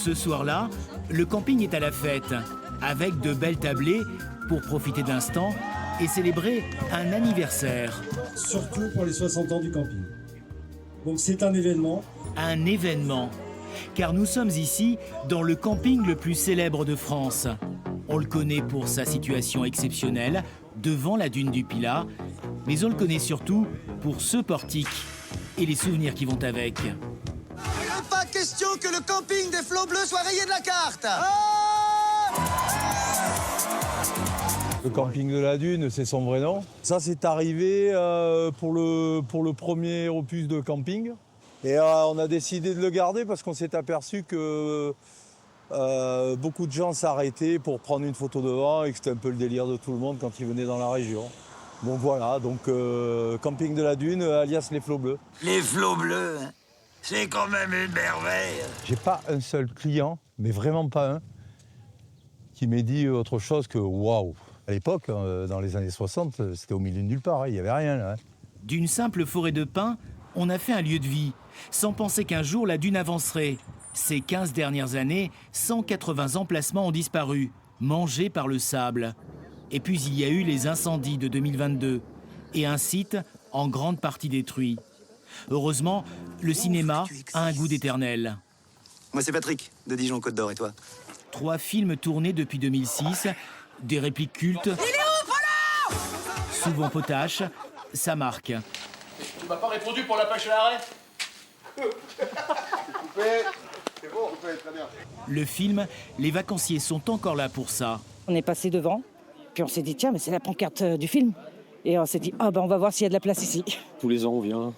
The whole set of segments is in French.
Ce soir-là, le camping est à la fête, avec de belles tablées pour profiter de l'instant et célébrer un anniversaire. Surtout pour les 60 ans du camping. Donc c'est un événement. Un événement, car nous sommes ici dans le camping le plus célèbre de France. On le connaît pour sa situation exceptionnelle, devant la dune du Pilat, mais on le connaît surtout pour ce portique et les souvenirs qui vont avec. Il n'est pas question que le camping des Flots Bleus soit rayé de la carte. Le camping de la Dune, c'est son vrai nom. Ça, c'est arrivé pour le premier opus de camping. Et on a décidé de le garder parce qu'on s'est aperçu que beaucoup de gens s'arrêtaient pour prendre une photo devant et que c'était un peu le délire de tout le monde quand ils venaient dans la région. Donc voilà, camping de la Dune, alias les Flots Bleus. Les Flots Bleus, c'est quand même une merveille. J'ai pas un seul client, mais vraiment pas un, qui m'ait dit autre chose que waouh. À l'époque, dans les années 60, c'était au milieu de nulle part, il n'y avait rien là. D'une simple forêt de pins, on a fait un lieu de vie, sans penser qu'un jour la dune avancerait. Ces 15 dernières années, 180 emplacements ont disparu, mangés par le sable. Et puis il y a eu les incendies de 2022, et un site en grande partie détruit. Heureusement, le cinéma a un goût d'éternel. Moi c'est Patrick, de Dijon-Côte d'Or, et toi? 3 films tournés depuis 2006, des répliques cultes. Il est où, Polo? Souvent potaches, ça marque. Tu m'as pas répondu pour la pêche à l'arrêt? C'est bon, très bien. Le film, les vacanciers sont encore là pour ça. On est passé devant, puis on s'est dit tiens, mais c'est la pancarte du film. Et on s'est dit ah ben on va voir s'il y a de la place ici. Tous les ans on vient.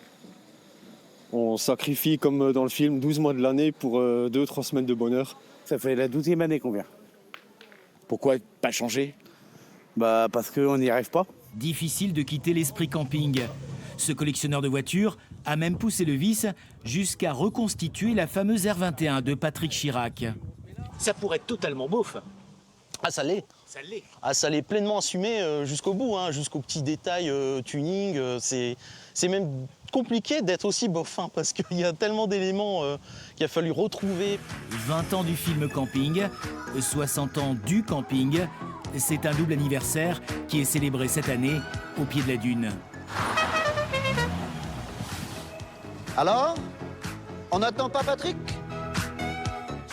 On sacrifie comme dans le film 12 mois de l'année pour 2-3 semaines de bonheur. Ça fait la 12e année qu'on vient. Pourquoi pas changer? Bah parce qu'on n'y arrive pas. Difficile de quitter l'esprit camping. Ce collectionneur de voitures a même poussé le vice jusqu'à reconstituer la fameuse R21 de Patrick Chirac. Ça pourrait être totalement beauf. Ah, ça l'est. Ça l'est. Ah, ça l'est pleinement assumé jusqu'au bout, hein, jusqu'aux petits détails tuning. C'est même compliqué d'être aussi beauf, hein, parce qu'il y a tellement d'éléments qu'il a fallu retrouver. 20 ans du film Camping, 60 ans du camping. C'est un double anniversaire qui est célébré cette année au pied de la dune. Alors? On n'attend pas Patrick?